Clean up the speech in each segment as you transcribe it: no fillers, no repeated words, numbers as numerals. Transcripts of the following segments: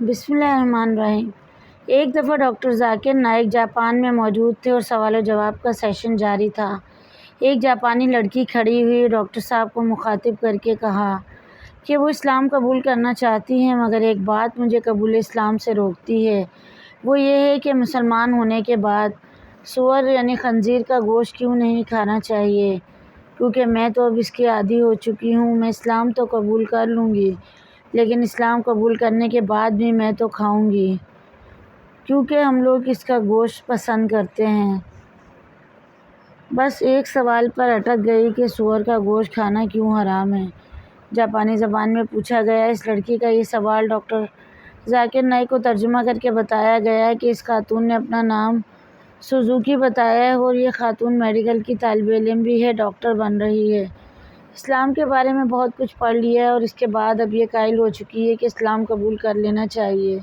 بسم اللہ الرحمن الرحیم۔ ایک دفعہ ڈاکٹر ذاکر نائک جاپان میں موجود تھے اور سوال و جواب کا سیشن جاری تھا۔ ایک جاپانی لڑکی کھڑی ہوئی ڈاکٹر صاحب کو مخاطب کر کے کہا کہ وہ اسلام قبول کرنا چاہتی ہیں، مگر ایک بات مجھے قبول اسلام سے روکتی ہے، وہ یہ ہے کہ مسلمان ہونے کے بعد سور یعنی خنزیر کا گوشت کیوں نہیں کھانا چاہیے، کیونکہ میں تو اب اس کی عادی ہو چکی ہوں۔ میں اسلام تو قبول کر لوں گی، لیکن اسلام قبول کرنے کے بعد بھی میں تو کھاؤں گی، کیونکہ ہم لوگ اس کا گوشت پسند کرتے ہیں۔ بس ایک سوال پر اٹک گئی کہ سور کا گوشت کھانا کیوں حرام ہے۔ جاپانی زبان میں پوچھا گیا اس لڑکی کا یہ سوال ڈاکٹر ذاکر نائک کو ترجمہ کر کے بتایا گیا کہ اس خاتون نے اپنا نام سوزوکی بتایا ہے اور یہ خاتون میڈیکل کی طالب علم بھی ہے، ڈاکٹر بن رہی ہے۔ اسلام کے بارے میں بہت کچھ پڑھ لیا ہے اور اس کے بعد اب یہ قائل ہو چکی ہے کہ اسلام قبول کر لینا چاہیے،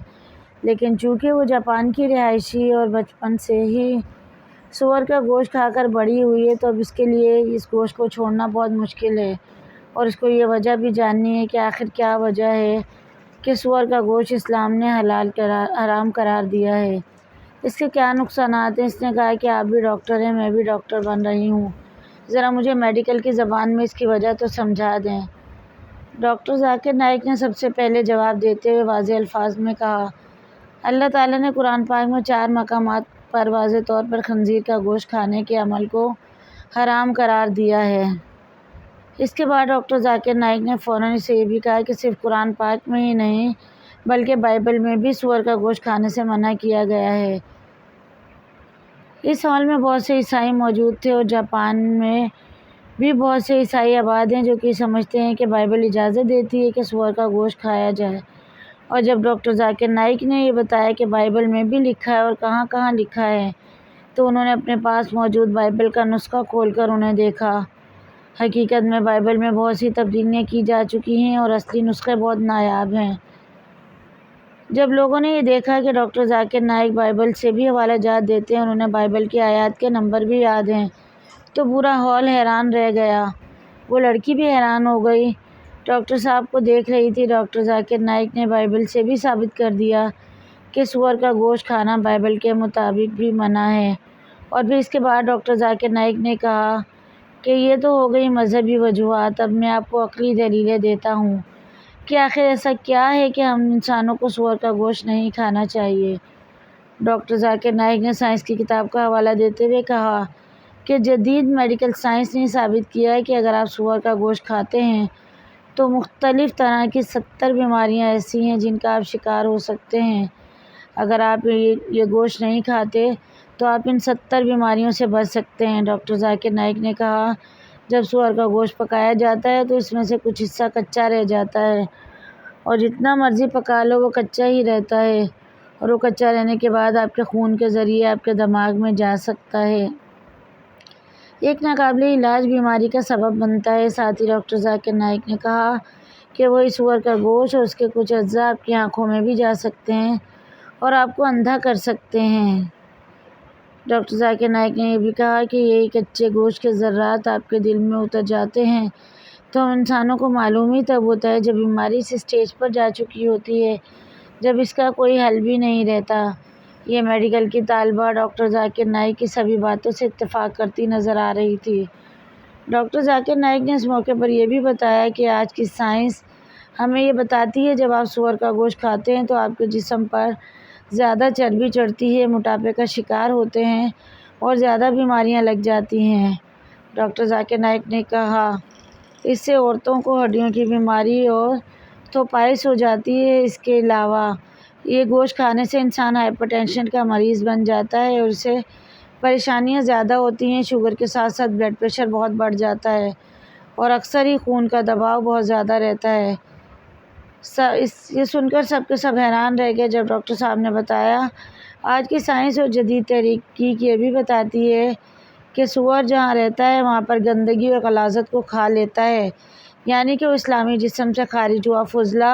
لیکن چونکہ وہ جاپان کی رہائشی اور بچپن سے ہی سور کا گوشت کھا کر بڑی ہوئی ہے، تو اب اس کے لیے اس گوشت کو چھوڑنا بہت مشکل ہے، اور اس کو یہ وجہ بھی جاننی ہے کہ آخر کیا وجہ ہے کہ سور کا گوشت اسلام نے حرام قرار دیا ہے، اس کے کیا نقصانات ہیں۔ اس نے کہا کہ آپ بھی ڈاکٹر ہیں، میں بھی ڈاکٹر بن رہی ہوں، ذرا مجھے میڈیکل کی زبان میں اس کی وجہ تو سمجھا دیں۔ ڈاکٹر ذاکر نائک نے سب سے پہلے جواب دیتے ہوئے واضح الفاظ میں کہا، اللہ تعالیٰ نے قرآن پاک میں 4 مقامات پر واضح طور پر خنزیر کا گوشت کھانے کے عمل کو حرام قرار دیا ہے۔ اس کے بعد ڈاکٹر ذاکر نائک نے فوراً اسے یہ بھی کہا کہ صرف قرآن پاک میں ہی نہیں بلکہ بائبل میں بھی سور کا گوشت کھانے سے منع کیا گیا ہے۔ اس ہال میں بہت سے عیسائی موجود تھے اور جاپان میں بھی بہت سے عیسائی آباد ہیں جو کہ سمجھتے ہیں کہ بائبل اجازت دیتی ہے کہ سور کا گوشت کھایا جائے، اور جب ڈاکٹر ذاکر نائک نے یہ بتایا کہ بائبل میں بھی لکھا ہے اور کہاں کہاں لکھا ہے، تو انہوں نے اپنے پاس موجود بائبل کا نسخہ کھول کر انہیں دیکھا۔ حقیقت میں بائبل میں بہت سی تبدیلیاں کی جا چکی ہیں اور اصلی نسخے بہت نایاب ہیں۔ جب لوگوں نے یہ دیکھا کہ ڈاکٹر ذاکر نائک بائبل سے بھی حوالہ جات دیتے ہیں اور انہیں بائبل کی آیات کے نمبر بھی یاد ہیں، تو پورا ہال حیران رہ گیا۔ وہ لڑکی بھی حیران ہو گئی، ڈاکٹر صاحب کو دیکھ رہی تھی۔ ڈاکٹر ذاکر نائک نے بائبل سے بھی ثابت کر دیا کہ سور کا گوشت کھانا بائبل کے مطابق بھی منع ہے، اور پھر اس کے بعد ڈاکٹر ذاکر نائک نے کہا کہ یہ تو ہو گئی مذہبی وجوہات، اب میں آپ کو عقلی دلیلیں دیتا ہوں کہ آخر ایسا کیا ہے کہ ہم انسانوں کو سور کا گوشت نہیں کھانا چاہیے۔ ڈاکٹر ذاکر نائک نے سائنس کی کتاب کا حوالہ دیتے ہوئے کہا کہ جدید میڈیکل سائنس نے ثابت کیا ہے کہ اگر آپ سور کا گوشت کھاتے ہیں تو مختلف طرح کی 70 بیماریاں ایسی ہیں جن کا آپ شکار ہو سکتے ہیں۔ اگر آپ یہ گوشت نہیں کھاتے تو آپ ان 70 بیماریوں سے بچ سکتے ہیں۔ ڈاکٹر ذاکر نائک نے کہا، جب سور کا گوشت پکایا جاتا ہے تو اس میں سے کچھ حصہ کچا رہ جاتا ہے، اور جتنا مرضی پکا لو وہ کچا ہی رہتا ہے، اور وہ کچا رہنے کے بعد آپ کے خون کے ذریعے آپ کے دماغ میں جا سکتا ہے، ایک ناقابل علاج بیماری کا سبب بنتا ہے۔ ساتھ ہی ڈاکٹر ذاکر نائک نے کہا کہ وہی سور کا گوشت اور اس کے کچھ اجزاء آپ کی آنکھوں میں بھی جا سکتے ہیں اور آپ کو اندھا کر سکتے ہیں۔ ڈاکٹر ذاکر نائک نے یہ بھی کہا کہ یہی کچے گوشت کے ذرات آپ کے دل میں اتر جاتے ہیں تو ہم انسانوں کو معلوم ہی تب ہوتا ہے جب بیماری اس اسٹیج پر جا چکی ہوتی ہے جب اس کا کوئی حل بھی نہیں رہتا۔ یہ میڈیکل کی طالبہ ڈاکٹر ذاکر نائک کی سبھی باتوں سے اتفاق کرتی نظر آ رہی تھی۔ ڈاکٹر ذاکر نائک نے اس موقع پر یہ بھی بتایا کہ آج کی سائنس ہمیں یہ بتاتی ہے جب آپ سور کا گوشت کھاتے ہیں تو آپ کے جسم پر زیادہ چربی چڑھتی ہے، موٹاپے کا شکار ہوتے ہیں اور زیادہ بیماریاں لگ جاتی ہیں۔ ڈاکٹر ذاکر نائک نے کہا، اس سے عورتوں کو ہڈیوں کی بیماری اور تھوپائٹس ہو جاتی ہے۔ اس کے علاوہ یہ گوشت کھانے سے انسان ہائپر ٹینشن کا مریض بن جاتا ہے اور اسے پریشانیاں زیادہ ہوتی ہیں، شوگر کے ساتھ ساتھ بلڈ پریشر بہت بڑھ جاتا ہے اور اکثر ہی خون کا دباؤ بہت زیادہ رہتا ہے۔ یہ سن کر سب کے سب حیران رہ گئے جب ڈاکٹر صاحب نے بتایا، آج کی سائنس اور جدید تحقیق یہ بھی بتاتی ہے کہ سور جہاں رہتا ہے وہاں پر گندگی اور غلاظت کو کھا لیتا ہے، یعنی کہ وہ اسلامی جسم سے خارج ہوا فضلہ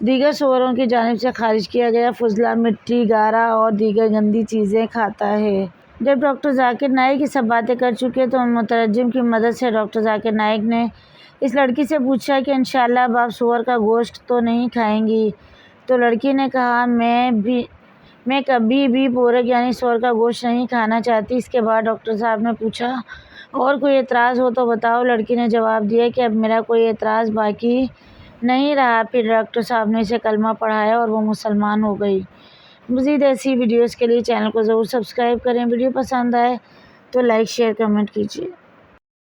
دیگر سوروں کی جانب سے خارج کیا گیا فضلہ مٹی، گارا اور دیگر گندی چیزیں کھاتا ہے۔ جب ڈاکٹر ذاکر نائک یہ سب باتیں کر چکے تو مترجم کی مدد سے ڈاکٹر ذاکر نائک نے اس لڑکی سے پوچھا کہ انشاءاللہ اب آپ سور کا گوشت تو نہیں کھائیں گی، تو لڑکی نے کہا میں کبھی بھی پورک یعنی سور کا گوشت نہیں کھانا چاہتی۔ اس کے بعد ڈاکٹر صاحب نے پوچھا اور کوئی اعتراض ہو تو بتاؤ۔ لڑکی نے جواب دیا کہ اب میرا کوئی اعتراض باقی نہیں رہا۔ پھر ڈاکٹر صاحب نے اسے کلمہ پڑھایا اور وہ مسلمان ہو گئی۔ مزید ایسی ویڈیوز کے لیے چینل کو ضرور سبسکرائب کریں۔ ویڈیو پسند آئے تو لائک شیئر کمنٹ کیجیے۔